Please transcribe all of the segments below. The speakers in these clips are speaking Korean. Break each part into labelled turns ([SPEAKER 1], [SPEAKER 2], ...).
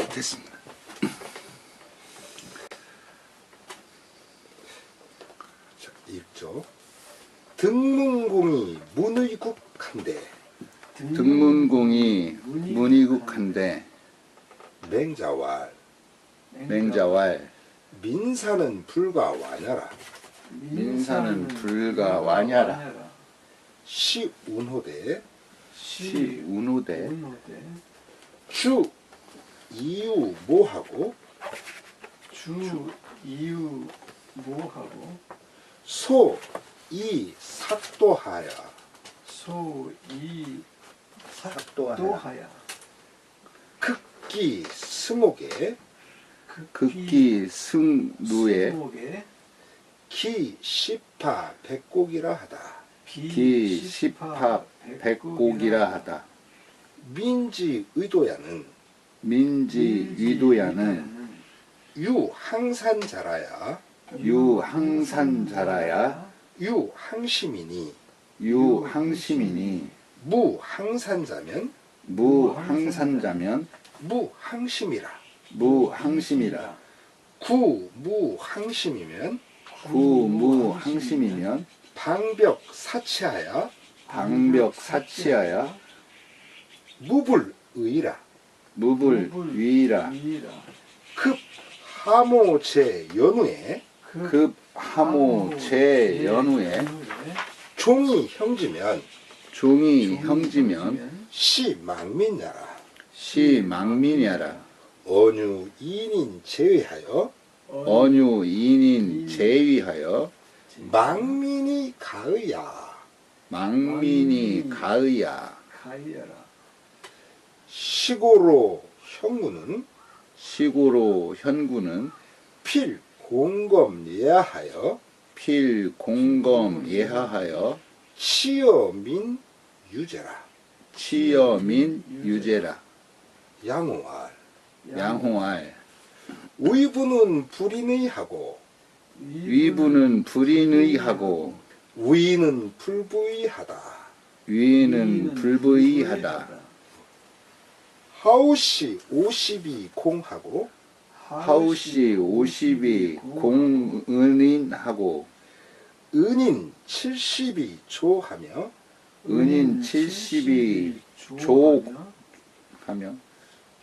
[SPEAKER 1] 됐습니다.
[SPEAKER 2] 자, 읽죠. 등문공이 문의국한데
[SPEAKER 1] 등문공이 문의국한데
[SPEAKER 2] 맹자왈
[SPEAKER 1] 맹자왈
[SPEAKER 2] 민사는 불가 와냐라.
[SPEAKER 1] 민사는 불가 와냐라.
[SPEAKER 2] 시운호대
[SPEAKER 1] 시운호대
[SPEAKER 2] 주 이유 뭐하고
[SPEAKER 3] 주 이유 뭐하고
[SPEAKER 2] 소 이 삭도하야
[SPEAKER 3] 소이
[SPEAKER 1] 삭도하야.
[SPEAKER 3] 삭도하야
[SPEAKER 2] 극기 스목에
[SPEAKER 1] 극기 승루에
[SPEAKER 3] 스목에
[SPEAKER 2] 기 십파 백곡이라 하다.
[SPEAKER 1] 기 십합 백곡이라 하다.
[SPEAKER 2] 민지 의도야는
[SPEAKER 1] 민지 위도야는
[SPEAKER 2] 유항산자라야
[SPEAKER 1] 유항산자라야
[SPEAKER 2] 유항시민이
[SPEAKER 1] 유항시민이
[SPEAKER 2] 무항산자면
[SPEAKER 1] 무항산자면
[SPEAKER 2] 무항심이라.
[SPEAKER 1] 무항심이라.
[SPEAKER 2] 구무항심이면
[SPEAKER 1] 구무항심이면
[SPEAKER 2] 방벽 사치하야
[SPEAKER 1] 방벽 사치하야
[SPEAKER 2] 무불의라.
[SPEAKER 1] 무불위라.
[SPEAKER 2] 급 하모제 연후에
[SPEAKER 1] 급 하모 제 연후에
[SPEAKER 2] 종이 형지면
[SPEAKER 1] 종이 형지면
[SPEAKER 2] 시망민야라.
[SPEAKER 1] 시망민야라.
[SPEAKER 2] 언유 이인 제외하여
[SPEAKER 1] 언유 인인 제위하여
[SPEAKER 2] 망민이 가의야.
[SPEAKER 1] 망민이 가의야.
[SPEAKER 3] 가이야라
[SPEAKER 2] 시고로 형구는
[SPEAKER 1] 시고로 현구는
[SPEAKER 2] 필공검 예하하여
[SPEAKER 1] 필공검 예하하여
[SPEAKER 2] 치여민 유제라.
[SPEAKER 1] 치여민 유제라.
[SPEAKER 2] 양호할
[SPEAKER 1] 양호할
[SPEAKER 2] 위부는 불인의하고
[SPEAKER 1] 위부는 불인의하고
[SPEAKER 2] 위는 불부의하다.
[SPEAKER 1] 위는 불부의하다.
[SPEAKER 2] 하우시 50이 공하고
[SPEAKER 1] 하우시 50이 공은인하고
[SPEAKER 2] 은인 70이 조하며
[SPEAKER 1] 은인 70이 조하며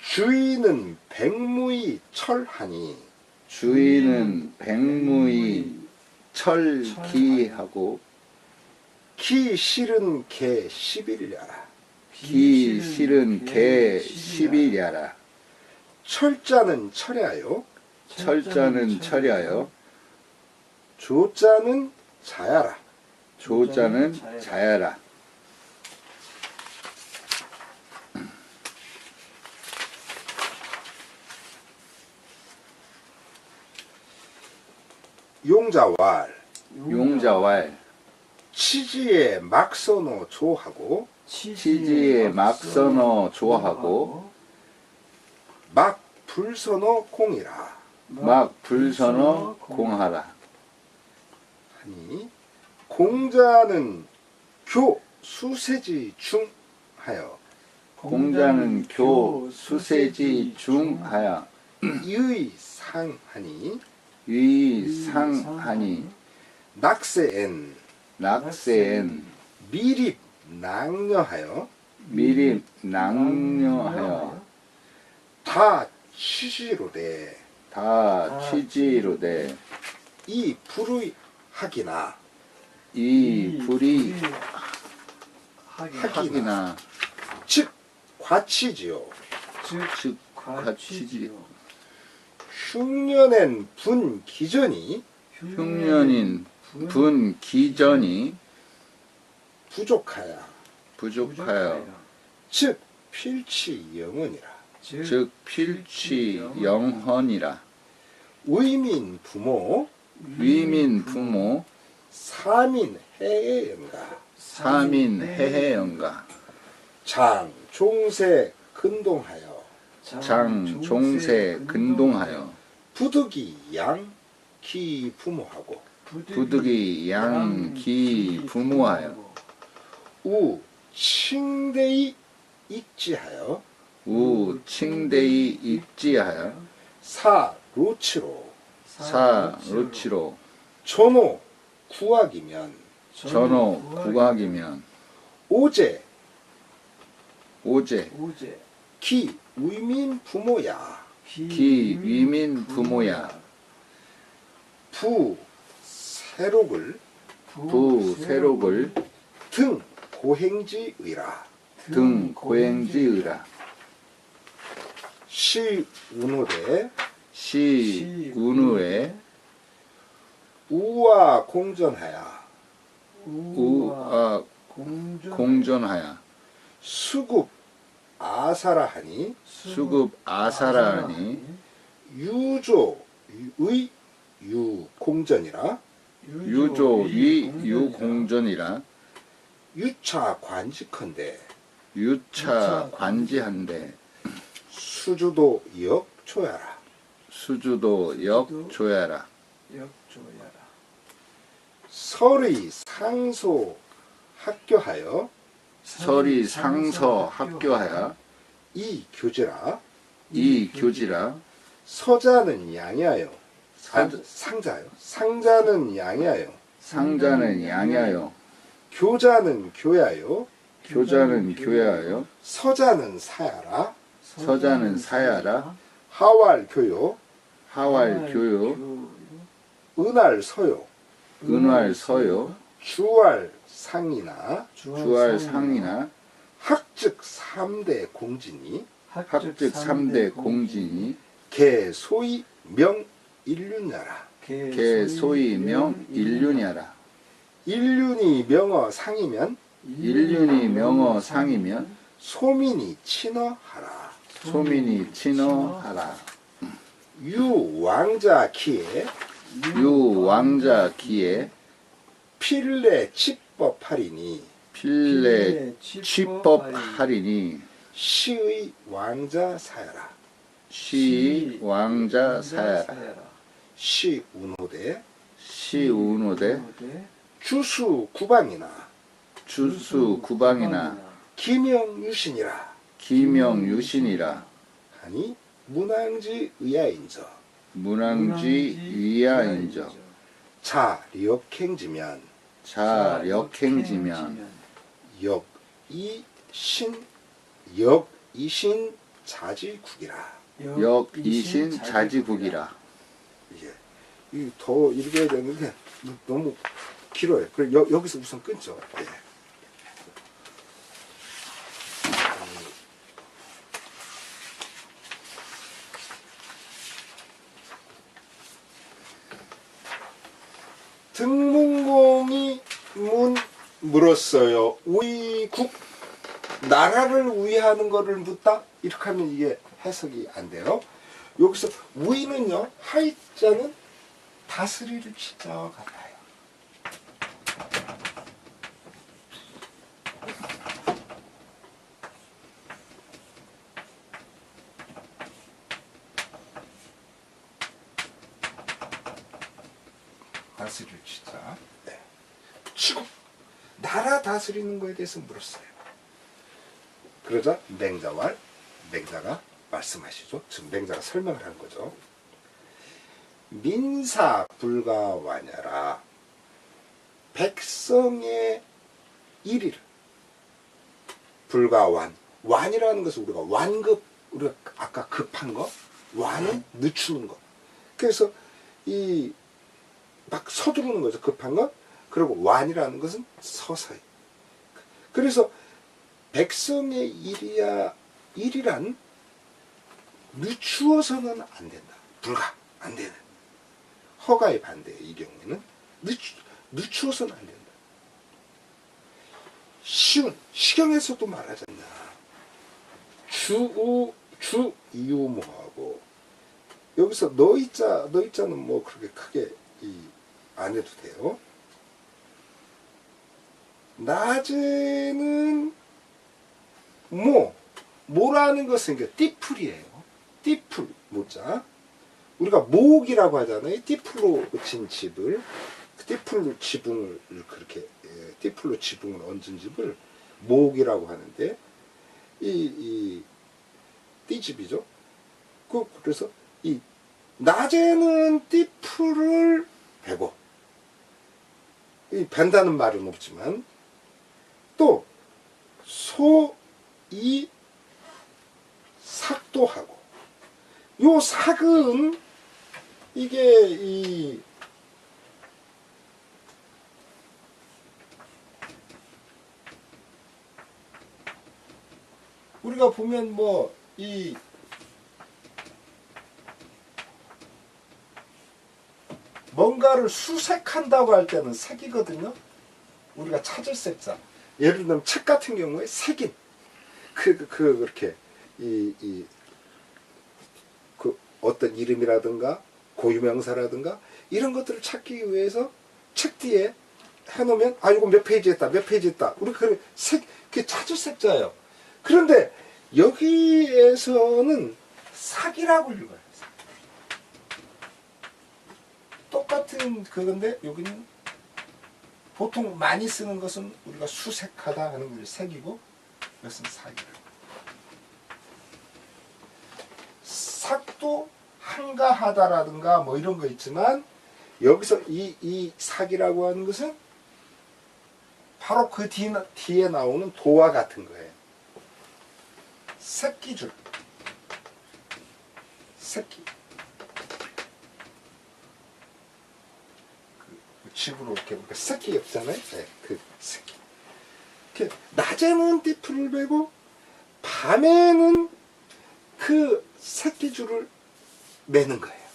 [SPEAKER 2] 주인은 백무이 철하니
[SPEAKER 1] 주인은 백무이 철기하고
[SPEAKER 2] 기 실은 개 11야라.
[SPEAKER 1] 기 실은 개 10이랴라.
[SPEAKER 2] 철자는 철야요
[SPEAKER 1] 철자는 철야여
[SPEAKER 2] 조자는 자야라.
[SPEAKER 1] 조자는 자야라.
[SPEAKER 2] 용자왈
[SPEAKER 1] 용자왈
[SPEAKER 2] 치지에 막선어 조하고
[SPEAKER 1] 치지에 막선어 조하고
[SPEAKER 2] 막 불선어 공이라
[SPEAKER 1] 막 불선어 공하라.
[SPEAKER 2] 하니 공자는 교 수세지 중하여
[SPEAKER 1] 공자는 교 수세지 중하여
[SPEAKER 2] 의상하니
[SPEAKER 1] 위상하니
[SPEAKER 2] 낙세엔
[SPEAKER 1] 낙세엔
[SPEAKER 2] 미립 낭녀하여
[SPEAKER 1] 미립 낭녀하여
[SPEAKER 2] 다 취지로되
[SPEAKER 1] 다 취지로되
[SPEAKER 2] 이 불의하기나
[SPEAKER 1] 이 불이
[SPEAKER 3] 하기나
[SPEAKER 1] 하기나
[SPEAKER 2] 즉 과치지요.
[SPEAKER 1] 즉 과취지.
[SPEAKER 2] 흉년엔 분 기전이
[SPEAKER 1] 흉년인 분 기전이
[SPEAKER 2] 부족하야.
[SPEAKER 1] 부족하여
[SPEAKER 2] 즉 필치 영원이라.
[SPEAKER 1] 즉 필취 영헌이라.
[SPEAKER 2] 의민 부모
[SPEAKER 1] 위민 부모
[SPEAKER 2] 사민 해외연가
[SPEAKER 1] 사민 해해연가
[SPEAKER 2] 장 종세 근동하여
[SPEAKER 1] 장 종세 근동하여
[SPEAKER 2] 부득이 양 기 부모하고
[SPEAKER 1] 부득이 양 기 부모하여
[SPEAKER 2] 우 칭대이 익지하여
[SPEAKER 1] 우 칭대이 입지하여
[SPEAKER 2] 사 로치로
[SPEAKER 1] 사 루치로
[SPEAKER 2] 전호 구학이면
[SPEAKER 1] 전호 국악이면
[SPEAKER 2] 오제
[SPEAKER 1] 오제
[SPEAKER 3] 오제
[SPEAKER 2] 기 위민 부모야
[SPEAKER 1] 기 위민 부모야
[SPEAKER 2] 부 세록을
[SPEAKER 1] 부 세록을
[SPEAKER 2] 등 고행지의라
[SPEAKER 1] 등 고행지으라
[SPEAKER 2] 시 운호대
[SPEAKER 1] 시 운우에
[SPEAKER 2] 우와 공전하야
[SPEAKER 1] 우아 공전하야
[SPEAKER 2] 수급 아사라하니
[SPEAKER 1] 수급 아사라니
[SPEAKER 2] 유조 의 유공전이라
[SPEAKER 1] 유조 위 유공전이라
[SPEAKER 2] 유차 관직헌대
[SPEAKER 1] 유차 관지한데
[SPEAKER 2] 수주도 역초야라
[SPEAKER 1] 수주도 역조야라
[SPEAKER 3] 역조야라
[SPEAKER 2] 설의 상소 학교하여
[SPEAKER 1] 설이 상서 합교하여
[SPEAKER 2] 이 교지라
[SPEAKER 1] 이 교지라
[SPEAKER 2] 서자는 양이하여 상자요 상자는 양이하여
[SPEAKER 1] 상자는 양야여
[SPEAKER 2] 교자는 교야요
[SPEAKER 1] 교자는 교야여
[SPEAKER 2] 서자는 사야라
[SPEAKER 1] 서자는 사야라
[SPEAKER 2] 하왈 교요
[SPEAKER 1] 하왈 교요
[SPEAKER 2] 은할 서요
[SPEAKER 1] 은활 서요
[SPEAKER 2] 주할 상이나
[SPEAKER 1] 주할 상이나
[SPEAKER 2] 학즉 3대 공진이
[SPEAKER 1] 학즉 3대 공진이
[SPEAKER 2] 개 소위 명 일륜야라
[SPEAKER 1] 개 소위 명 일륜야라
[SPEAKER 2] 일륜이 명어 상이면
[SPEAKER 1] 일륜이 명어 상이면
[SPEAKER 2] 소민이 친어하라
[SPEAKER 1] 소민이 친어하라
[SPEAKER 2] 유 왕자 키에
[SPEAKER 1] 유 왕자 기에
[SPEAKER 2] 필레 치법하리니
[SPEAKER 1] 필레 취법하리니
[SPEAKER 2] 시의 왕자 사야라
[SPEAKER 1] 시 왕자 사야라
[SPEAKER 2] 시 운호대
[SPEAKER 1] 시 운호대
[SPEAKER 2] 주수 구방이나
[SPEAKER 1] 주수 구방이나
[SPEAKER 2] 기명 유신이라
[SPEAKER 1] 기명 유신이라
[SPEAKER 2] 하니 문왕지 의아인저
[SPEAKER 1] 문왕지 위야인저
[SPEAKER 2] 자 리역행지면
[SPEAKER 1] 자 역행지면
[SPEAKER 2] 역이신 자지국이라
[SPEAKER 1] 역이신 자지국이라
[SPEAKER 2] 이게 더 읽어야 되는데 너무 길어요. 그래 여기서 우선 끊죠. 예. 등문공이 물었어요. 위국 나라를 위하는 거를 묻다 이렇게 하면 이게 해석이 안 돼요. 여기서 위는요 하이자는 다스리를 치자와 같아요. 다스리를 치자. 네. 치고 나라 다스리는 거에 대해서 물었어요. 그러자 맹자가 말씀하시죠. 지금 맹자가 설명을 하는 거죠. 민사 불가와냐라 백성의 일이를 불가완 완이라는 것은 우리가 완급 우리가 아까 급한 거 완은 늦추는 거 그래서 이 막 서두르는 거죠. 급한 거 그리고 완이라는 것은 서서히 그래서 백성의 일이란 늦추어서는 안 된다. 불가 안 되는 허가의 반대에 이 경우에는 늦추어서는 안 된다. 쉬운 시경에서도 말하잖냐. 주이유모하고 여기서 너희자는 뭐 그렇게 크게 안 해도 돼요. 낮에는 모라는 것은 띠풀이에요. 띠풀 모자. 우리가 모옥이라고 하잖아요. 띠풀로 진 집을 띠풀로 지붕을 그렇게 띠풀로 지붕을 얹은 집을 모옥이라고 하는데 이 이 집이죠. 그래서 이 낮에는 띠풀을 베고, 이 벤다는 말은 없지만, 또 소이 삭도 하고, 요 삭은 이게 이 우리가 보면 뭐 이 뭔가를 수색한다고 할 때는 색이거든요. 우리가 찾을 색자. 예를 들면 책 같은 경우에 색인. 그렇게 그 어떤 이름이라든가 고유명사라든가 이런 것들을 찾기 위해서 책 뒤에 해놓으면 아 이거 몇 페이지 했다 몇 페이지 했다 우리 그게 찾을 색자예요. 그런데 여기에서는 삭이라고 읽어요. 삭. 똑같은 그건데 여기는 보통 많이 쓰는 것은 우리가 수색하다 하는 게 색이고 이것은 삭이라고. 삭도 한가하다라든가 뭐 이런 거 있지만 여기서 이 삭이라고 하는 것은 바로 그 뒤에 나오는 도와 같은 거예요. 새끼줄. 새끼. 그 집으로 이렇게 우리가 새끼 없잖아요. 네, 그 새끼. 이렇게 낮에는 띠풀을 베고 밤에는 그 새끼줄을 매는 거예요.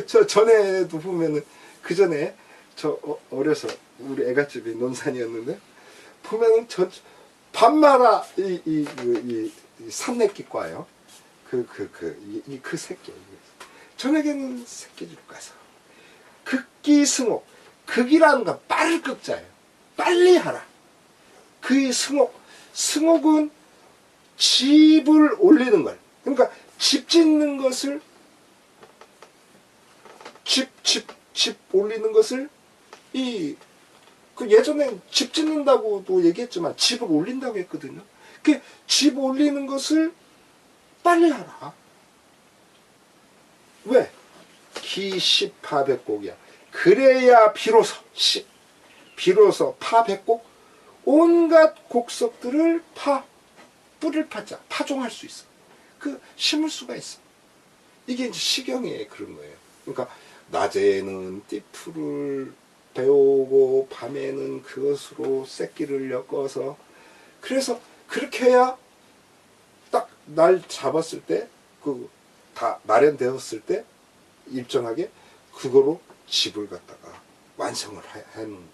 [SPEAKER 2] 저 전에도 보면은 그 전에 저 어려서 우리 애갓집이 논산이었는데 보면은 밤마다 이 산내끼과요. 그 새끼. 저녁에는 새끼줄 가서 극기승옥. 극이라는 건 빠를 극자예요. 빨리 하라. 그 승옥은 집을 올리는 걸. 그러니까 집 짓는 것을 집 올리는 것을 그 예전에 집 짓는다고도 얘기했지만 집을 올린다고 했거든요. 그 집 올리는 것을 빨리 하라. 왜? 기십파백곡이야. 그래야 비로소 파백곡 온갖 곡석들을 뿌리를 파자 파종할 수 있어. 그 심을 수가 있어. 이게 이제 시경에 그런 거예요. 그러니까 낮에는 띠풀을 배우고 밤에는 그것으로 새끼를 엮어서 그래서 그렇게 해야 딱 날 잡았을 때 그 다 마련되었을 때 일정하게 그거로 집을 갖다가 완성을 하는 거예요.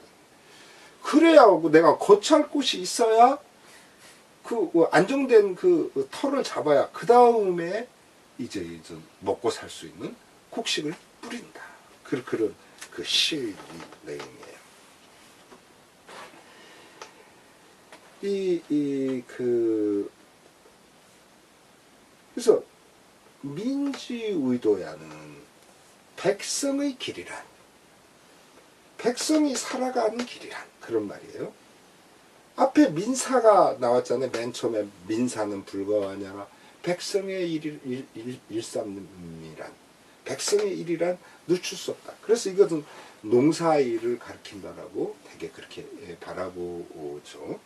[SPEAKER 2] 그래야 내가 거처할 곳이 있어야 그 안정된 그 터를 잡아야 그 다음에 이제 먹고 살 수 있는 곡식을 뿌린다. 그런 그 실 내용이에요. 그래서 민지의도야는 백성의 길이란, 백성이 살아가는 길이란 그런 말이에요. 앞에 민사가 나왔잖아요. 맨 처음에 민사는 불가하냐라. 백성의 일삼이란, 백성의 일이란 늦출 수 없다. 그래서 이것은 농사일을 가리킨다라고 되게 그렇게 바라보죠.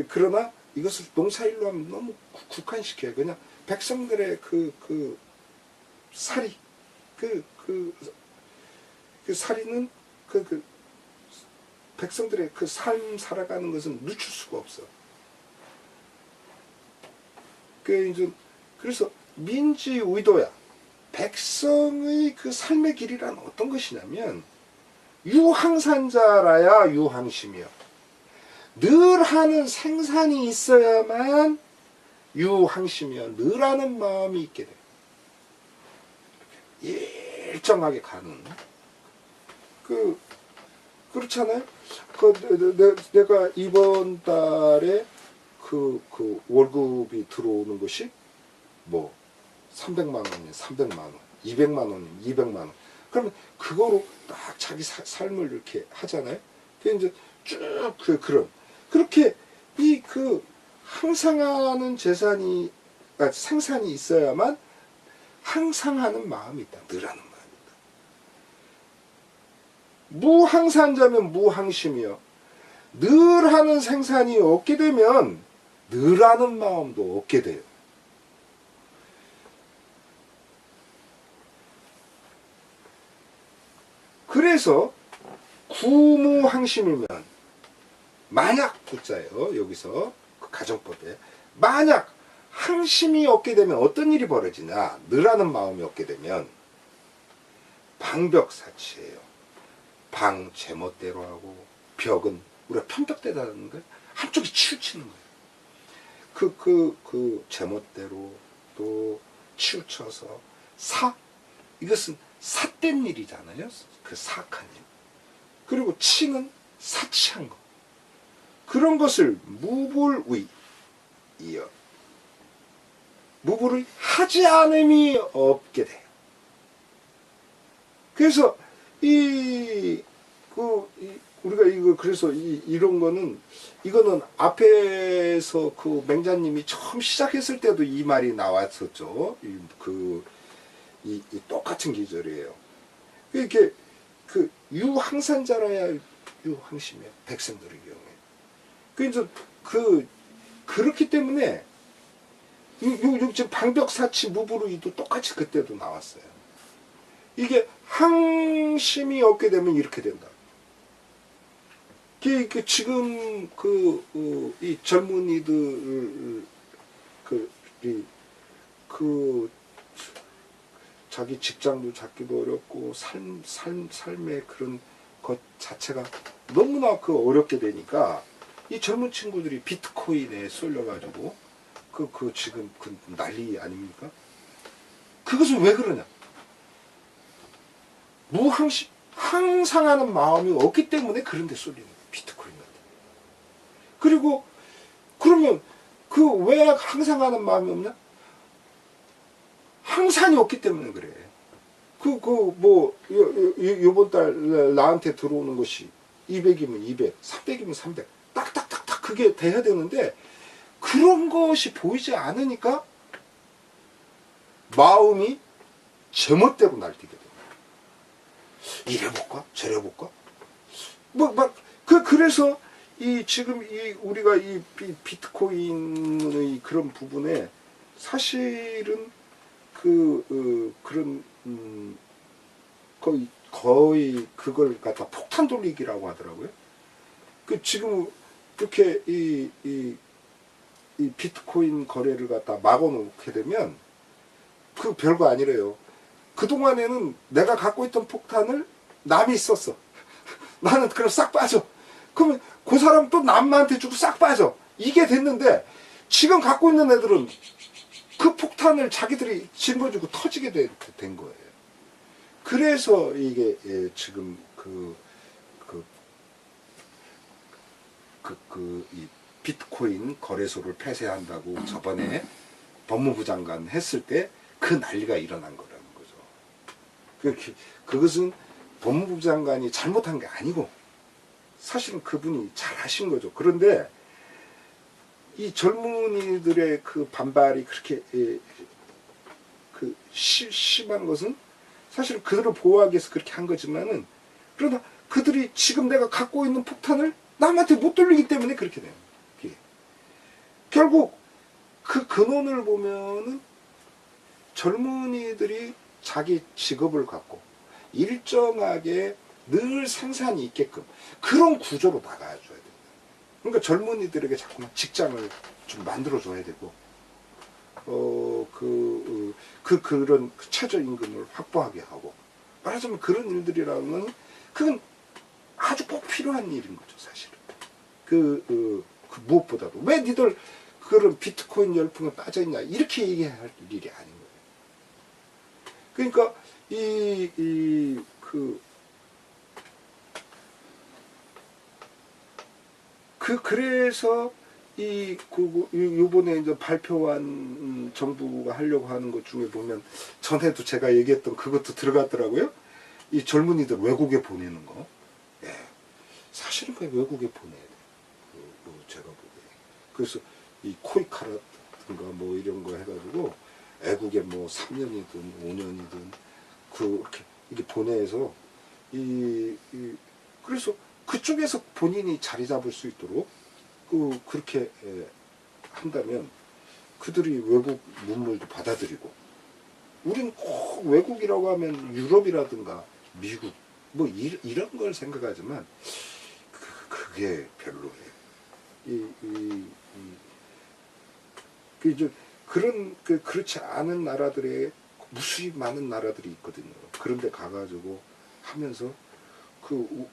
[SPEAKER 2] 그러나 이것을 농사일로 하면 너무 국한시켜요. 그냥 백성들의 그 살이, 그 살이는 백성들의 그 삶 살아가는 것은 늦출 수가 없어. 그래서 민지의도야. 백성의 그 삶의 길이란 어떤 것이냐면 유항산자라야 유항심이요. 늘 하는 생산이 있어야만 유항심이요. 늘 하는 마음이 있게 돼. 일정하게 가는. 그렇잖아요. 내가 이번 달에 그 월급이 들어오는 것이 뭐 300만 원이면 300만 원, 200만 원이면 200만 원. 그러면 그거로 딱 자기 삶을 이렇게 하잖아요. 그 이제 쭉 그런 그렇게 항상하는 재산이, 생산이 있어야만 항상하는 마음이 있다. 늘 하는 마음이 있다. 무항산자면 무항심이요. 늘 하는 생산이 없게 되면 늘 하는 마음도 없게 돼요. 그래서 구무항심이면, 만약 구자예요. 여기서 그 가정법에 만약 항심이 없게 되면 어떤 일이 벌어지냐. 늘 하는 마음이 없게 되면 방벽사치예요. 방 제멋대로 하고, 벽은 우리가 편벽대다는 거예요. 한쪽이 치우치는 거예요. 그 제멋대로 또 치우쳐서 이것은 삿된 일이잖아요. 그 사악한 일. 그리고 치는 사치한 거. 그런 것을 무불의 이어 무불의 하지 않음이 없게 돼요. 그래서 우리가 그래서 이런 거는, 이거는 앞에서 그 맹자님이 처음 시작했을 때도 이 말이 나왔었죠. 이 똑같은 기절이에요. 이렇게 그 유항산자라야 유항심이에요. 백성들의 경우에. 그래서 그렇기 때문에 지금 방벽사치 무불의도 똑같이 그때도 나왔어요. 이게 항심이 없게 되면 이렇게 된다. 지금 이 젊은이들 자기 직장도 잡기도 어렵고 삶의 그런 것 자체가 너무나 어렵게 되니까 이 젊은 친구들이 비트코인에 쏠려가지고 지금 난리 아닙니까? 그것은 왜 그러냐? 무항심, 항상하는 마음이 없기 때문에 그런 데 쏠리는 거예요. 비트코인 같은. 그리고 그러면 왜 항상하는 마음이 없냐? 항산이 없기 때문에 그래. 요번 달 나한테 들어오는 것이 200이면 200, 300이면 300. 딱딱딱딱 그게 돼야 되는데, 그런 것이 보이지 않으니까 마음이 제멋대로 날뛰게 돼요. 이래볼까? 저래볼까? 그래서 지금 우리가 이 비트코인의 그런 부분에 사실은 그런 거의 그걸 갖다 폭탄 돌리기라고 하더라고요. 지금 이렇게 이 비트코인 거래를 갖다 막아놓게 되면 별거 아니래요. 그동안에는 내가 갖고 있던 폭탄을 남이 썼어. 나는 그럼 싹 빠져. 그러면 그 사람 또 남한테 주고 싹 빠져. 이게 됐는데, 지금 갖고 있는 애들은 그 폭탄을 자기들이 짊어지고 터지게 된 거예요. 그래서 이게 지금 이 비트코인 거래소를 폐쇄한다고 저번에 법무부 장관 했을 때 그 난리가 일어난 거라는 거죠. 그것은 법무부 장관이 잘못한 게 아니고 사실은 그분이 잘하신 거죠. 그런데 이 젊은이들의 그 반발이 그렇게 심한 것은 사실 그들을 보호하기 위해서 그렇게 한 거지만은, 그러나 그들이 지금 내가 갖고 있는 폭탄을 남한테 못 돌리기 때문에 그렇게 돼요. 결국 그 근원을 보면은 젊은이들이 자기 직업을 갖고 일정하게 늘 생산이 있게끔 그런 구조로 나가줘야 됩니다. 그러니까 젊은이들에게 자꾸만 직장을 좀 만들어줘야 되고, 그런 최저임금을 확보하게 하고, 말하자면 그런 일들이라면 그건 아주 꼭 필요한 일인 거죠, 사실은. 무엇보다도 왜 니들 그런 비트코인 열풍에 빠져있냐 이렇게 얘기할 일이 아닌 거예요. 그러니까 그래서 요번에 이제 발표한 정부가 하려고 하는 것 중에 보면, 전에도 제가 얘기했던 그것도 들어갔더라고요. 이 젊은이들 외국에 보내는 거. 사실은 그 외국에 보내야 돼요. 제가 보기에. 그래서 이 코이카라든가 뭐 이런 거 해가지고 애국에 뭐 3년이든 5년이든 그렇게 이게 보내서 그래서 그쪽에서 본인이 자리 잡을 수 있도록 그렇게 한다면 그들이 외국 문물도 받아들이고 우린 꼭 외국이라고 하면 유럽이라든가 미국 뭐 이런 걸 생각하지만 그게 별로예요. 그렇지 않은 나라들에 무수히 많은 나라들이 있거든요. 그런데 가가지고 하면서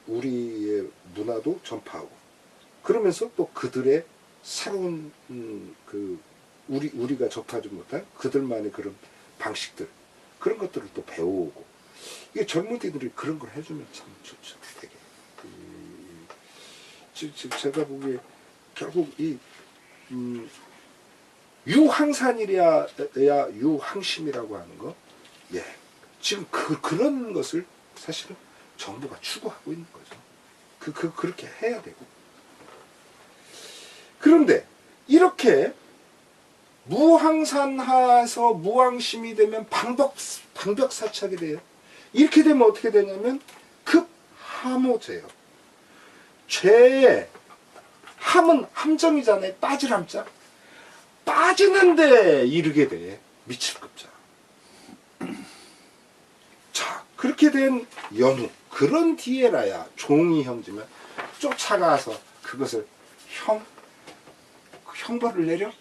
[SPEAKER 2] 우리의 문화도 전파하고 그러면서 또 그들의 새로운 우리가 접하지 못한 그들만의 그런 방식들 그런 것들을 또 배워오고 이게 젊은이들이 그런 걸 해주면 참 좋죠. 되게 제가 보기에 결국 이 유항산이야 유항심이라고 하는 거, 예, 지금 그런 것을 사실은 정부가 추구하고 있는 거죠. 그렇게 해야 되고. 그런데 이렇게 무항산화에서 무항심이 되면 방벽사착이 돼요. 이렇게 되면 어떻게 되냐면 급함오제요. 죄의 함은 함정이잖아요. 빠질 함자. 빠지는데 이르게 돼. 미칠 급자. 자, 그렇게 된 연후. 그런 뒤에라야 종이 형지면 쫓아가서 그것을 형벌을 내려?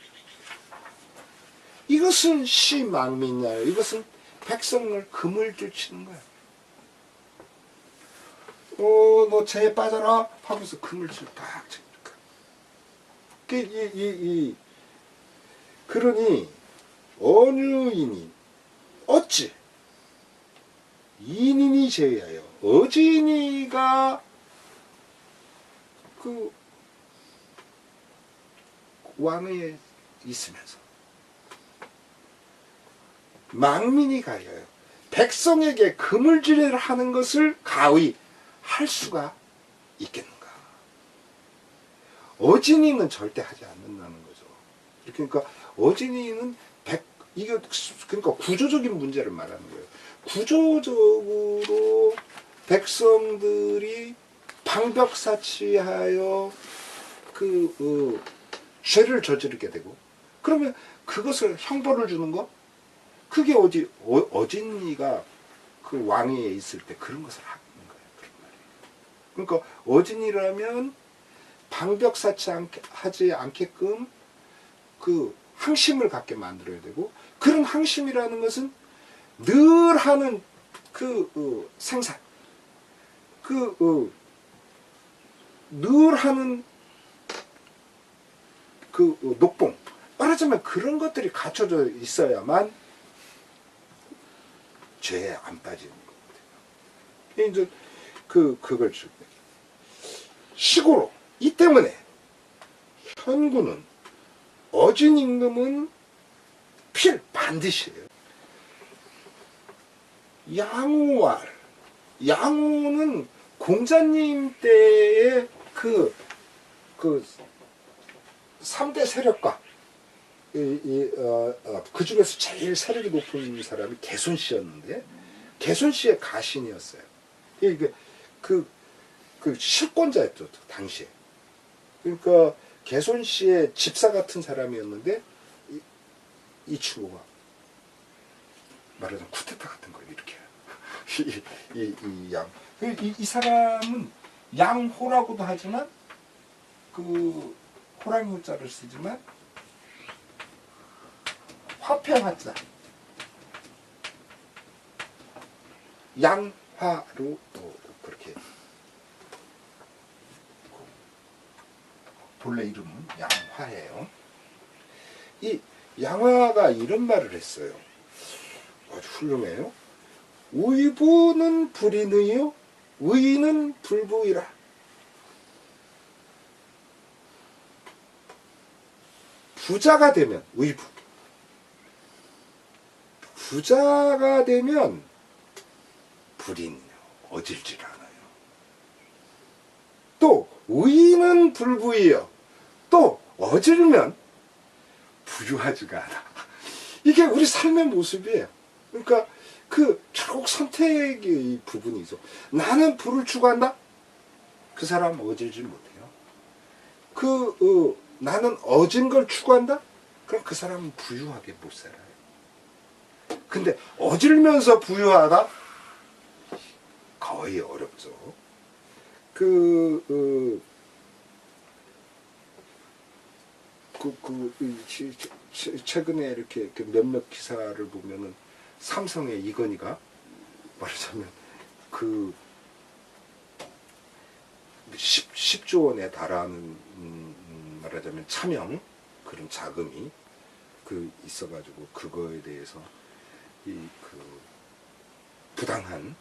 [SPEAKER 2] 이것은 시망민이야. 이것은 백성을 그물줄 치는 거야. 너 죄에 빠져라 하면서 그물줄 딱 치니까. 그러니 언유인이 어찌 인인이 제하여 어진이가 그 왕위에 있으면서 망민이 가여요. 백성에게 그물질을 하는 것을 가히 할 수가 있겠는가? 어진이는 절대 하지 않는다는 거죠. 그러니까 어진이는 이게 그러니까 구조적인 문제를 말하는 거예요. 구조적으로 백성들이 방벽사치하여 죄를 저지르게 되고 그러면 그것을 형벌을 주는 거 그게 어진이가 그 왕위에 있을 때 그런 것을 하는 거예요. 그런 말이에요. 그러니까 어진이라면 방벽사치하지 않게끔 그 항심을 갖게 만들어야 되고 그런 항심이라는 것은 늘 하는 생산 늘 하는 녹봉 말하자면 그런 것들이 갖춰져 있어야만 죄에 안 빠지는 거거든요. 이제 그걸 줄 때 시고로 이 때문에 현구는 어진 임금은 반드시 해요. 양우는 공자님 때의 그 3대 세력가 그 중에서 제일 세력이 높은 사람이 개손씨였는데 개손씨의 가신이었어요. 이게 그 실권자였죠 당시에. 그러니까 개손씨의 집사 같은 사람이었는데 이 친구가 말하자면 쿠데타 같은 걸 이렇게 이 사람은 양호라고도 하지만 그 호랑이 호자를 쓰지만 화폐 화자 양화로 그렇게 본래 이름은 양화예요. 이 양화가 이런 말을 했어요. 아주 훌륭해요. 의부는 불인의요 의인은 불부이라. 부자가 되면 의부, 부자가 되면 불인, 어질질 않아요. 또 의인은 불부이요. 또 어질면 부유하지가 않아. 이게 우리 삶의 모습이에요. 그러니까 그 결국 선택의 부분이죠. 나는 부를 추구한다? 그 사람 어질지 못해요. 나는 어진 걸 추구한다? 그럼 그 사람은 부유하게 못 살아요. 근데 어질면서 부유하다? 거의 어렵죠. 최근에 이렇게 몇몇 기사를 보면은 삼성의 이건희가 말하자면 10조 원에 달하는 말하자면 차명 그런 자금이 있어가지고 그거에 대해서 부당한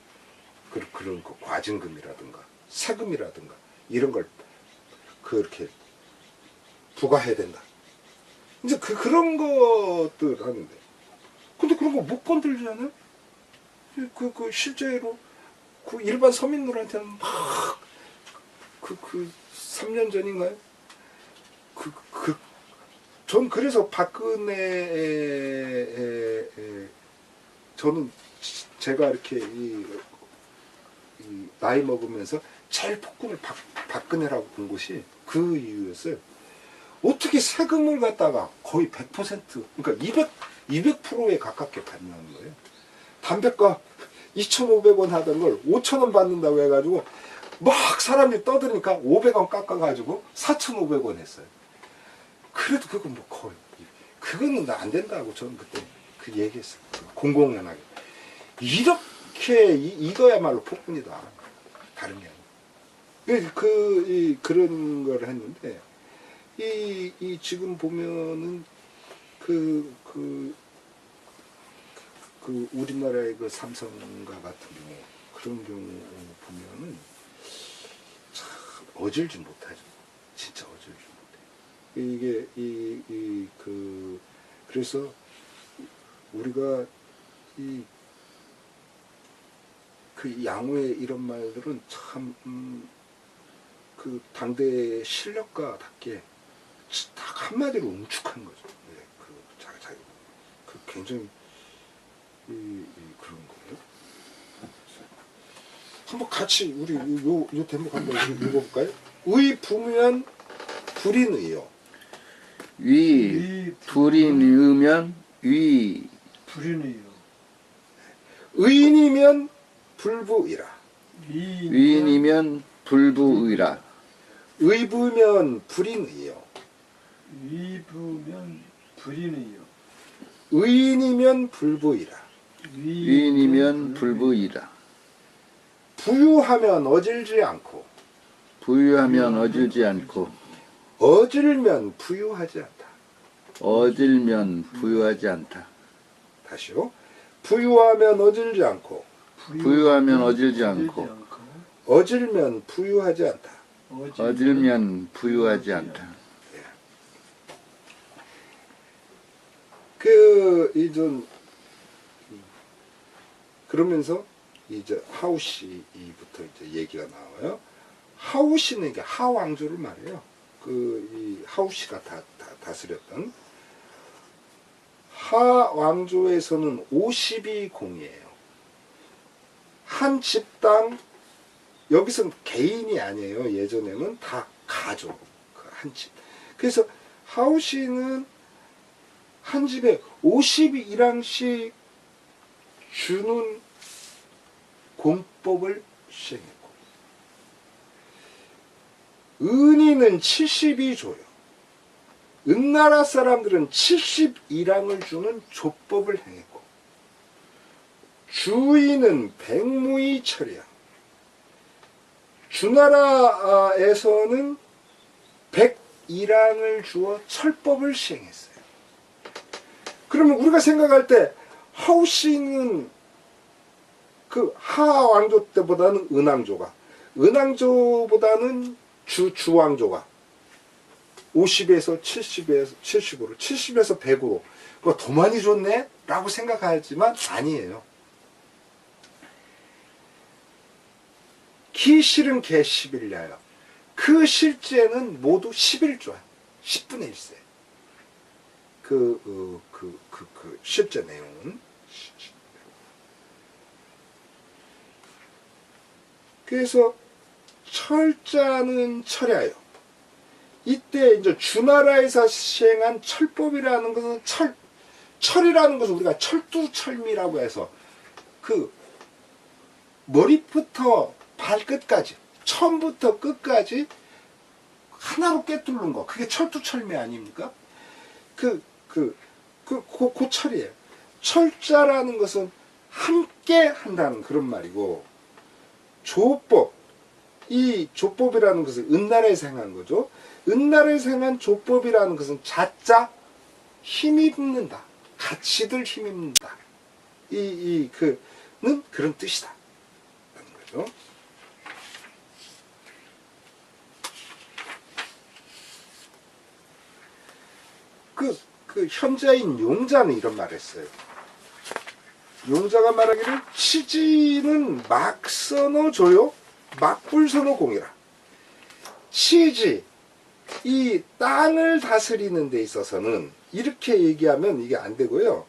[SPEAKER 2] 그런 과징금이라든가 세금이라든가 이런 걸 그렇게 부과해야 된다. 이제 그런 것들 하는데, 근데 그런 거 못 건들잖아요. 실제로 일반 서민들한테는 막 3년 전인가요? 전 그래서 저는 제가 이렇게 나이 먹으면서 제일 폭군을 박근혜라고 본 것이 그 이유였어요. 어떻게 세금을 갖다가 거의 100% 그러니까 200%에 가깝게 받는 거예요. 담배값 2,500원 하던 걸 5,000원 받는다고 해가지고 막 사람들이 떠드니까 500원 깎아가지고 4,500원 했어요. 그래도 그거 뭐 거의 그거는 안 된다고 저는 그때 그 얘기했어요. 공공연하게 이렇게 이거야말로 폭군이다. 다른 게 아니에요. 그런 걸 했는데 지금 보면은 우리나라의 그 삼성과 같은 경우 그런 경우 보면은 참 어질지 못하죠. 진짜 어질지 못해. 그래서 우리가 양호의 이런 말들은 참 당대의 실력가답게 딱 한마디로 응축한 거죠. 네, 굉장히 그런 거예요. 한번 같이 우리 요 대목 한번 읽어볼까요? 의부면 불인의요.
[SPEAKER 1] 위 불인의면 위
[SPEAKER 3] 불인이요.
[SPEAKER 2] 의인이면 불부이라.
[SPEAKER 1] 위인이면 불부의라.
[SPEAKER 2] 의부면 불인의요.
[SPEAKER 3] 위부면 불인이요.
[SPEAKER 2] 의인이면 불부이라.
[SPEAKER 1] 위인이면 불부의라.
[SPEAKER 2] 부유하면 어질지 않고
[SPEAKER 1] 부유하면 어질지 않고
[SPEAKER 2] 어질면 부유하지 않다.
[SPEAKER 1] 어질면 부유하지 않다.
[SPEAKER 2] 다시요. 부유하면 어질지 않고
[SPEAKER 1] 부유하면 어질지 않고
[SPEAKER 2] 어질면 부유하지 않다.
[SPEAKER 1] 어질면 부유하지 않다.
[SPEAKER 2] 그러면서 이제 하우시부터 이제 얘기가 나와요. 하우시는 이게 하왕조를 말해요. 이 하우시가 다스렸던 하왕조에서는 50이 공이에요. 한 집당 여기서는 개인이 아니에요. 예전에는 다 가족 한 집. 그래서 하우시는 한 집에 51항씩 주는 공법을 시행했고 은인은 70이 줘요. 은나라 사람들은 71항을 주는 조법을 행했고 주인은 백무이 처리함. 주나라에서는 101항을 주어 철법을 시행했어요. 그러면 우리가 생각할 때 하우시는 하왕조 때보다는 은왕조보다는 주왕조가 50에서 70으로 70에서 100으로 그거 더 많이 줬네? 라고 생각하지만 아니에요. 기실은 개 11냐요. 그 실제는 모두 11조야. 10분의 1세. 실제 내용은. 그래서 철자는 철야요. 이때 이제 주나라에서 시행한 철법이라는 것은 철이라는 것은 우리가 철두철미라고 해서 그 머리부터 발끝까지 처음부터 끝까지 하나로 꿰뚫는 거, 그게 철두철미 아닙니까? 그 철이에요. 철자라는 것은 함께 한다는 그런 말이고, 조법, 이 조법이라는 것은 은나라에서 행한 거죠. 은나라에서 행한 조법이라는 것은 자자 힘입는다, 같이들 힘입는다, 는 그런 뜻이다 라는 거죠. 그 현자인 용자는 이런 말을 했어요. 용자가 말하기를 치지는 막선어조요 막불선어공이라. 치지, 이 땅을 다스리는 데 있어서는 이렇게 얘기하면 이게 안 되고요.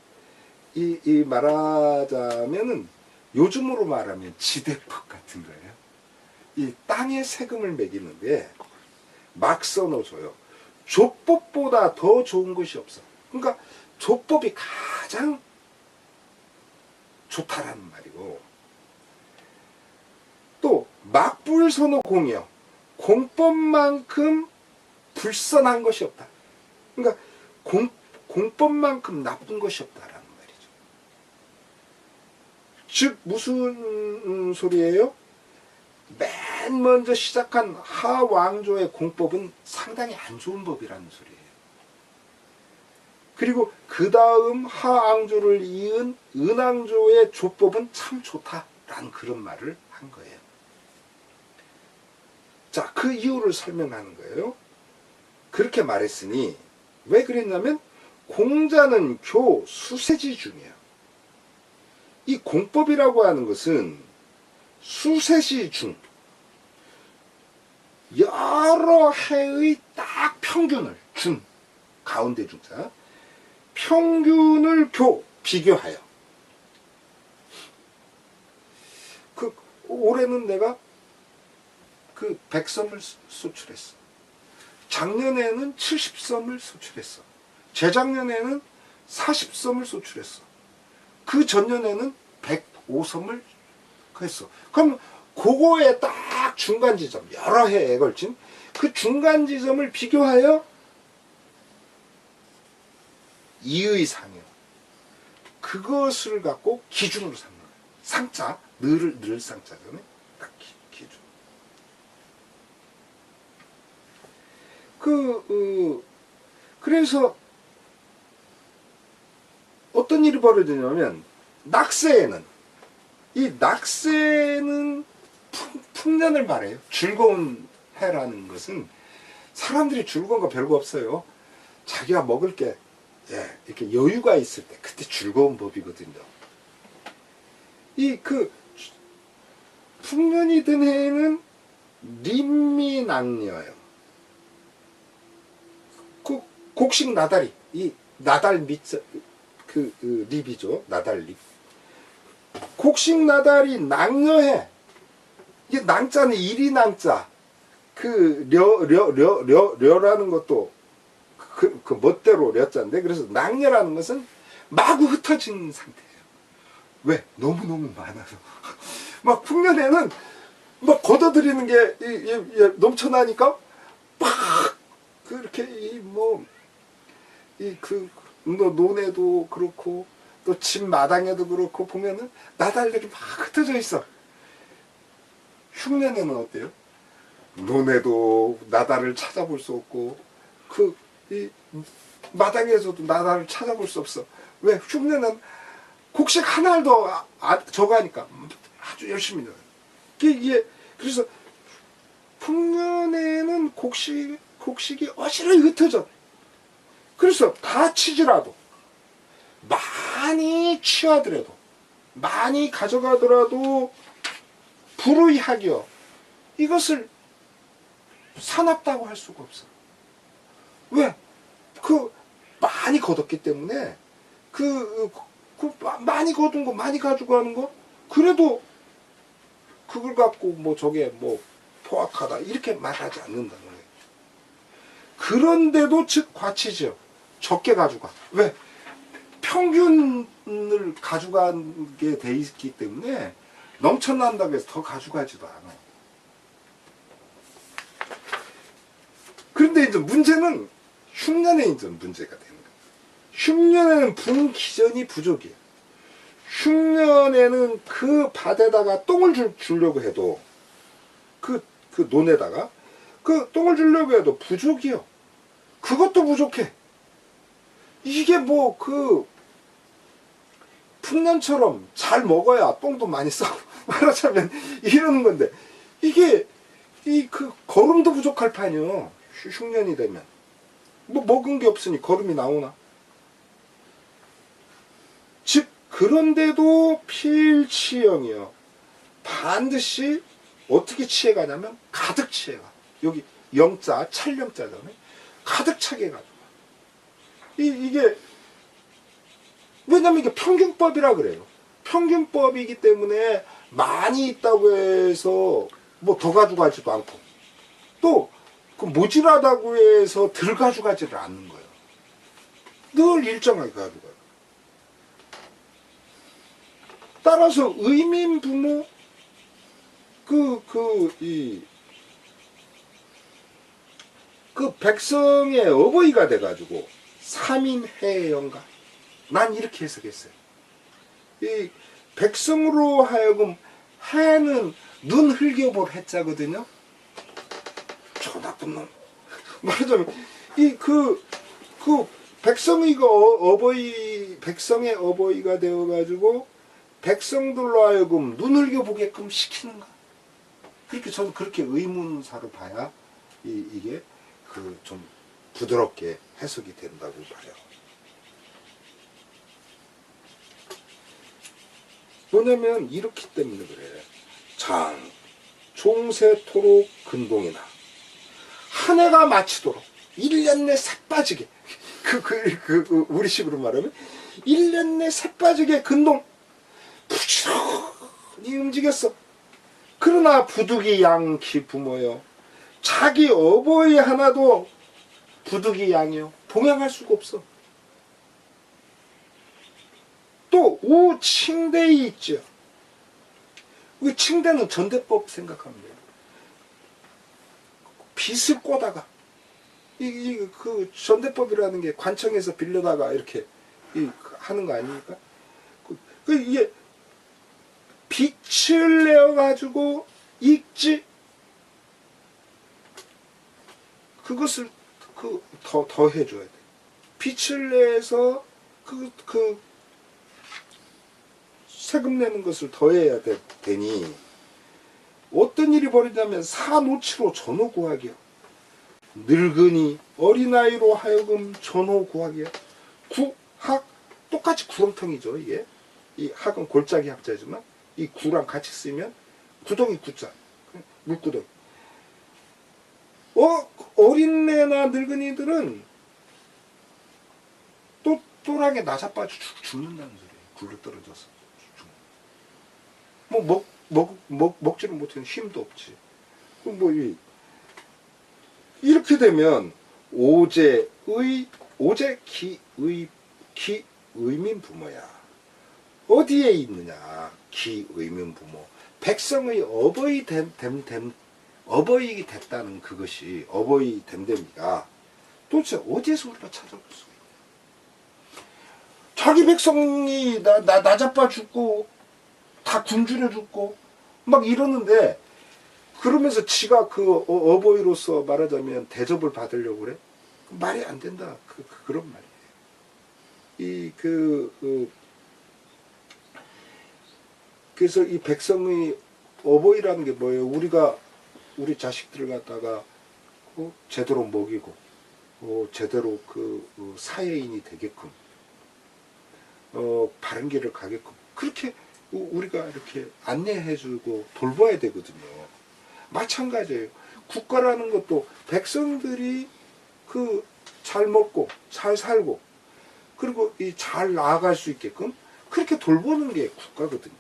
[SPEAKER 2] 이 말하자면은 요즘으로 말하면 지대법 같은 거예요. 이 땅에 세금을 매기는데 막선어조요. 조법보다 더 좋은 것이 없어. 그러니까 조법이 가장 좋다라는 말이고, 또 막불선어 공이요. 공법만큼 불선한 것이 없다. 그러니까 공법만큼 나쁜 것이 없다라는 말이죠. 즉 무슨 소리예요? 맨 먼저 시작한 하왕조의 공법은 상당히 안 좋은 법이라는 소리예요. 그리고 그 다음 하왕조를 이은 은왕조의 조법은 참 좋다라는 그런 말을 한 거예요. 자, 그 이유를 설명하는 거예요. 그렇게 말했으니 왜 그랬냐면 공자는 교 수세지 중이에요. 이 공법이라고 하는 것은 수세시 중 여러 해의 딱 평균을 준 가운데 중자 평균을 비교하여 올해는 내가 100섬을 소출했어. 작년에는 70섬을 소출했어. 재작년에는 40섬을 소출했어. 그 전년에는 105섬을 했어. 그럼 그거에 딱 중간 지점, 여러 해에 걸친 그 중간 지점을 비교하여 이의상이요. 그것을 갖고 기준으로 삼는 거예요. 상자, 늘 상자잖아요. 딱 기준. 그래서 어떤 일이 벌어지냐면 낙세에는 풍년을 말해요. 즐거운 해라는 것은 사람들이 즐거운 거 별거 없어요. 자기가 먹을 게 이렇게 여유가 있을 때 그때 즐거운 법이거든요. 풍년이 든 해에는 림미낙녀예요. 곡식 나달이, 이 나달 밑자 립이죠. 나달립. 곡식 나달이 낭녀해. 이게 낭자는 일이 낭자. 려라는 것도 그 멋대로 려자인데, 그래서 낭녀라는 것은 마구 흩어진 상태예요. 왜? 너무너무 많아서. 막 풍년에는 막 걷어들이는 게 넘쳐나니까 막 그렇게 논에도 그렇고 또 집 마당에도 그렇고 보면은 나달들이 막 흩어져 있어. 흉년에는 어때요? 논에도 나달을 찾아볼 수 없고 이 마당에서도 나달을 찾아볼 수 없어. 왜? 흉년은 곡식 한 알도 저가니까 아주 열심히 넣어요. 그래서 풍년에는 곡식이 어지러이 흩어져. 그래서 다 치지라도 많이 취하더라도 많이 가져가더라도 불의하기요. 이것을 사납다고 할 수가 없어. 왜? 많이 거뒀기 때문에 많이 거둔 거 많이 가지고 가는 거 그래도 그걸 갖고 뭐 저게 뭐 포악하다 이렇게 말하지 않는다는 거예요. 그런데도 즉 과치죠. 적게 가져가. 왜? 평균을 가져가게 돼 있기 때문에 넘쳐난다고 해서 더 가져가지도 않아. 그런데 이제 문제는 흉년에 이제 문제가 되는 거예요. 흉년에는 분기전이 부족이에요. 흉년에는 그 밭에다가 똥을 주려고 해도 그 논에다가 그 똥을 주려고 해도 부족이요. 그것도 부족해. 이게 뭐 풍년처럼 잘 먹어야 똥도 많이 싸고 말하자면 이러는 건데 이게 거름도 부족할 판이요. 흉년이 되면 뭐 먹은 게 없으니 거름이 나오나. 즉 그런데도 필치형이요. 반드시 어떻게 취해가냐면 가득 취해가. 여기 영자 찰영자잖아요. 가득 차게 가지고. 이게 왜냐면 이게 평균법이라 그래요. 평균법이기 때문에 많이 있다고 해서 뭐 더 가져가지도 않고 또 모질하다고 해서 덜 가져가지를 않는 거예요. 늘 일정하게 가져가요. 따라서 의민 부모 백성의 어버이가 돼가지고 삼인해영가 난 이렇게 해석했어요. 이 백성으로 하여금 해는 눈 흘겨볼 해자거든요. 저 나쁜 놈. 말하자면 백성의가 백성의 어버이가 되어가지고 백성들로 하여금 눈 흘겨보게끔 시키는가. 그렇게 저는 그렇게 의문사로 봐야 이게 좀 부드럽게 해석이 된다고 봐요. 뭐냐면 이렇기 때문에 그래. 종세토록 근동이나 한 해가 마치도록 1년 내 새빠지게 우리식으로 말하면 1년 내 새빠지게 근동 부지런히 움직였어. 그러나 부득이 양키 부모여 자기 어버이 하나도 부득이 양이요 봉양할 수가 없어. 또 우칭대이 있죠. 그 칭대는 전대법 생각하면 돼요. 빚을 꼬다가 그 전대법이라는 게 관청에서 빌려다가 이렇게 하는 거 아닙니까? 이게 빚을 내어 가지고 익지 그것을 더 해줘야 돼. 빚을 내서 세금 내는 것을 더해야 되니 어떤 일이 벌어지냐면 사노치로 전호 구하기요. 늙은이 어린아이로 하여금 전호 구하기요. 구학 똑같이 구렁텅이죠. 이게 이 학은 골짜기 학자지만 이 구랑 같이 쓰면 구덩이 구자 물구덩이. 어린애나 늙은이들은 또 또랑에 나자빠져 죽는다는 소리예요. 굴러 떨어져서 먹지는 못하는 힘도 없지. 이렇게 되면 기의민 부모야. 어디에 있느냐? 기의민 부모. 백성의 어버이이 됐다는 그것이 어버이 됨됨이가 도대체 어디에서 우리가 찾아볼 수가 있냐? 자기 백성이 나자빠 죽고 다 굶주려 죽고 막 이러는데 그러면서 지가 어버이로서 말하자면 대접을 받으려고 그래? 말이 안 된다. 그런 말이에요. 그래서 이 백성의 어버이라는 게 뭐예요? 우리 자식들을 갖다가 제대로 먹이고 제대로 사회인이 되게끔 바른 길을 가게끔 그렇게 우리가 이렇게 안내해주고 돌봐야 되거든요. 마찬가지예요. 국가라는 것도 백성들이 잘 먹고 잘 살고 그리고 이 잘 나아갈 수 있게끔 그렇게 돌보는 게 국가거든요.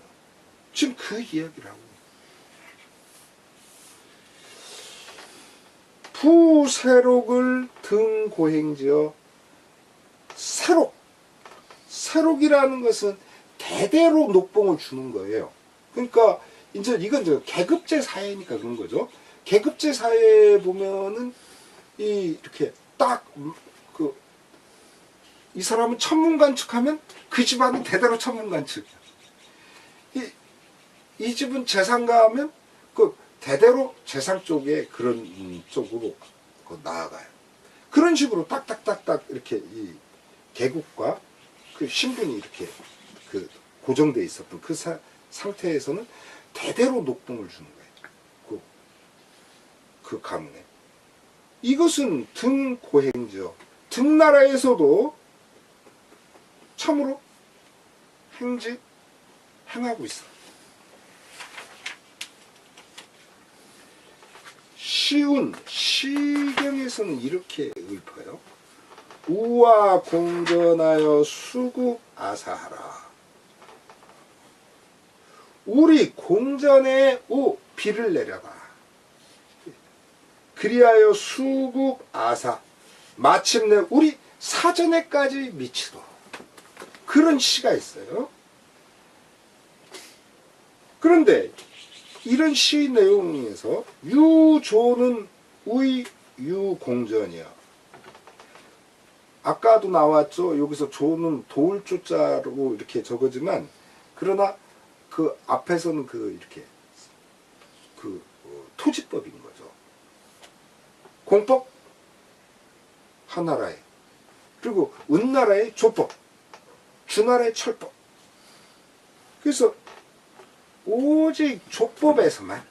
[SPEAKER 2] 지금 그 이야기라고. 부세록을 등고행지어 세록이라는 것은 대대로 녹봉을 주는 거예요. 그러니까 이제 이건 이제 계급제 사회니까 그런 거죠. 계급제 사회에 보면은 이렇게 딱 이 사람은 천문관측하면 그 집안은 대대로 천문관측이야. 이 집은 재상가 하면 그 대대로 재상 쪽에 그런 쪽으로 나아가요. 그런 식으로 딱딱딱딱 이렇게 이 계급과 그 신분이 이렇게 그 고정돼 있었던 그 상태에서는 대대로 녹봉을 주는 거예요. 그 가문에. 이것은 등고행지어. 등나라에서도 참으로 행하고 있어. 시경에서는 이렇게 읊어요. 우와 공전하여 수국 아사하라. 우리 공전에 비를 내려라. 그리하여 수국 아사. 마침내 우리 사전에까지 미치도록. 그런 시가 있어요. 그런데 이런 시 내용에서 유조는 우의 유공전이야. 아까도 나왔죠. 여기서 조는 도울 조자로 이렇게 적어지만 그러나 그 앞에서는 이렇게 토지법인 거죠. 공법 하나라에, 그리고 은나라의 조법, 주나라의 철법. 그래서 오직 조법에서만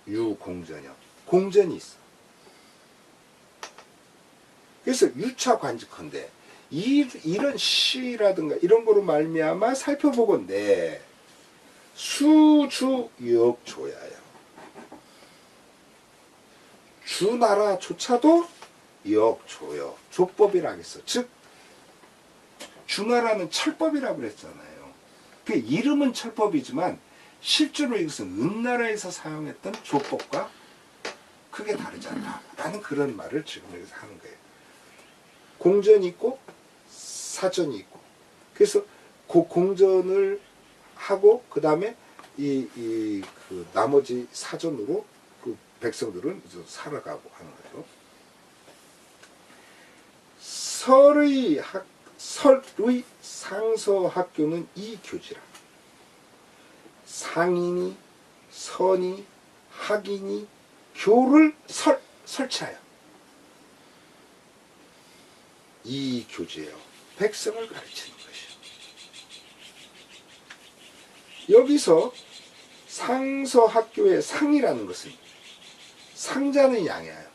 [SPEAKER 2] 유공전이요. 공전이 있어. 그래서 유차관직헌데 이런 시라든가 이런 거로 말미암아 살펴보건대 수주역조야요. 주나라조차도 역조요. 조법이라 하겠어. 즉 주나라는 철법이라고 그랬잖아요. 그 이름은 철법이지만 실제로 이것은 은나라에서 사용했던 조법과 크게 다르지 않다라는 그런 말을 지금 여기서 하는 거예요. 공전이 있고 사전이 있고, 그래서 그 공전을 하고 그 다음에 그 나머지 사전으로 그 백성들은 이제 살아가고 하는 거죠. 설의 상서학교는 이 교지라. 상인이 선이 학인이 교를 설치하여 이 교지예요. 백성을 가르치는 것이요. 여기서 상서학교의 상이라는 것은 상자는 양이에요.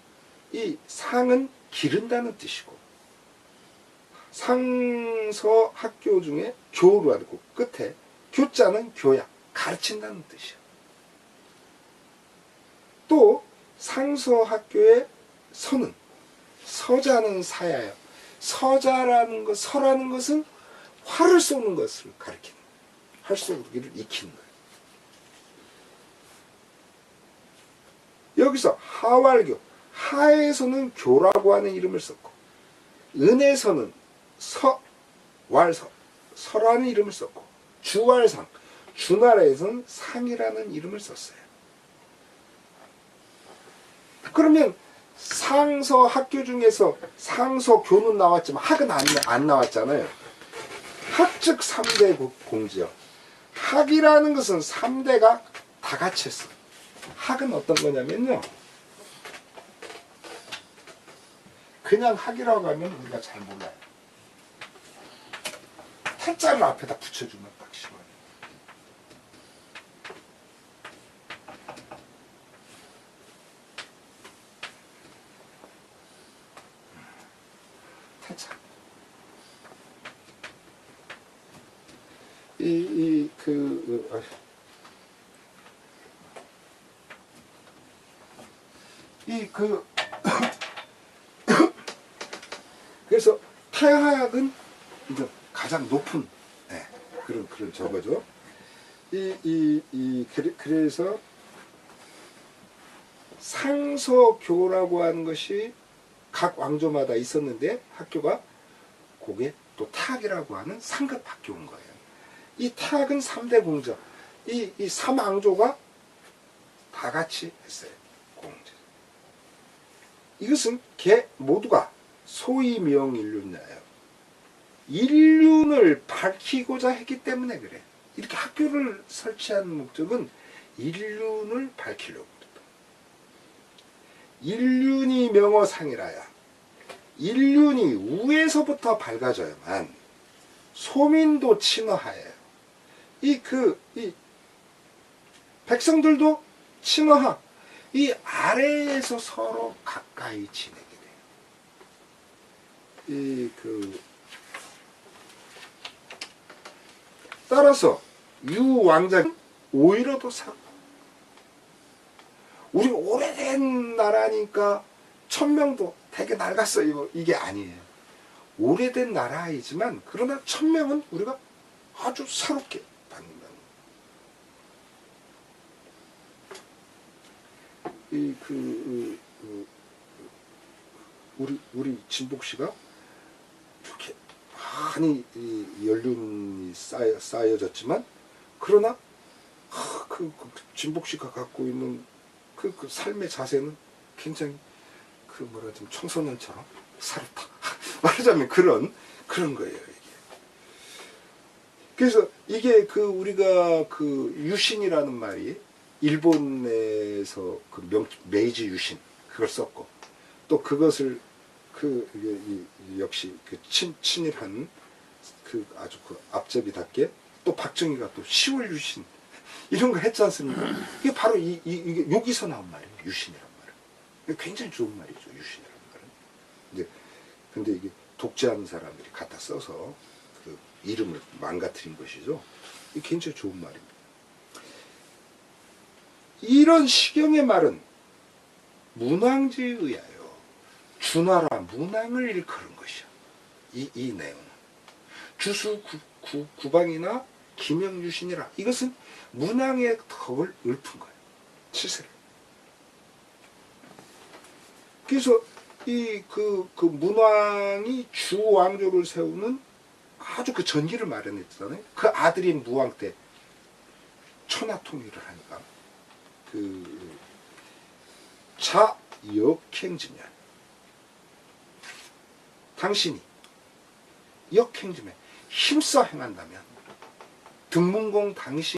[SPEAKER 2] 이 상은 기른다는 뜻이고, 상서학교 중에 교로 하고 끝에 교자는 교양, 가르친다는 뜻이에요. 또 상서학교의 서는 서자는 사야예요. 서자라는 것, 서라는 것은 활을 쏘는 것을 가리키는, 활 쏘기를 익히는 거예요. 여기서 하왈교, 하에서는 교라고 하는 이름을 썼고, 은에서는 서라는 이름을 썼고, 주왈상, 주나라에서는 상이라는 이름을 썼어요. 그러면 상서 학교 중에서 상서교는 나왔지만 학은 안 나왔잖아요. 학즉 3대 공지요. 학이라는 것은 3대가 다 같이 했어. 학은 어떤 거냐면요, 그냥 학이라고 하면 우리가 잘 몰라요. 한자를 앞에다 붙여주면 딱 쉬워요. 한자. 그래서 태학은 이제 가장 높은 그런 저거죠. 그래서 상서교라고 하는 것이 각 왕조마다 있었는데 학교가 그게 또 태학이라고 하는 상급 학교인 거예요. 이 태학은 3대 공자. 이 3왕조가 다 같이 했어요. 공제. 이것은 모두가 소위명인륜자예요. 인륜을 밝히고자 했기 때문에 그래. 이렇게 학교를 설치한 목적은 인륜을 밝히려고 그랬다. 인륜이 명어상이라야. 인륜이 우에서부터 밝아져야만 소민도 친어하예요. 이 백성들도 친어하. 이 아래에서 서로 가까이 지내게 돼요. 따라서 유왕자는 오히려 더 사고. 우리가 오래된 나라니까 1000명도 되게 낡았어요. 이게 아니에요. 오래된 나라이지만 그러나 1000명은 우리가 아주 새롭게 받는다는 우리 진복 씨가 이렇게 많이 연륜이 쌓여졌지만 그러나 진복 씨가 갖고 있는 그 삶의 자세는 굉장히 좀 청소년처럼 살았다. 말하자면 그런 거예요, 이게. 그래서 이게 우리가 유신이라는 말이 일본에서 메이지 유신 그걸 썼고 또 그것을 역시 친일한 아주 앞제비답게 또 박정희가 또 10월 유신 이런 거 했지 않습니까? 이게 바로 이게 여기서 나온 말이에요. 유신이란 말은. 굉장히 좋은 말이죠. 유신이란 말은. 근데 이게 독재하는 사람들이 갖다 써서 이름을 망가뜨린 것이죠. 이게 굉장히 좋은 말입니다. 이런 시경의 말은 문왕지에 의하여 주나라 문왕을 일컬은 것이야. 이 내용은. 주수 구방이나 김영유신이라 이것은 문왕의 덕을 읊은 거예요. 치세를. 그래서 문왕이 주왕조를 세우는 아주 전기를 마련했잖아요. 그 아들이 무왕 때 천하통일을 하니까 자역행지면 당신이 역행지면 힘써 행한다면 등문공 당신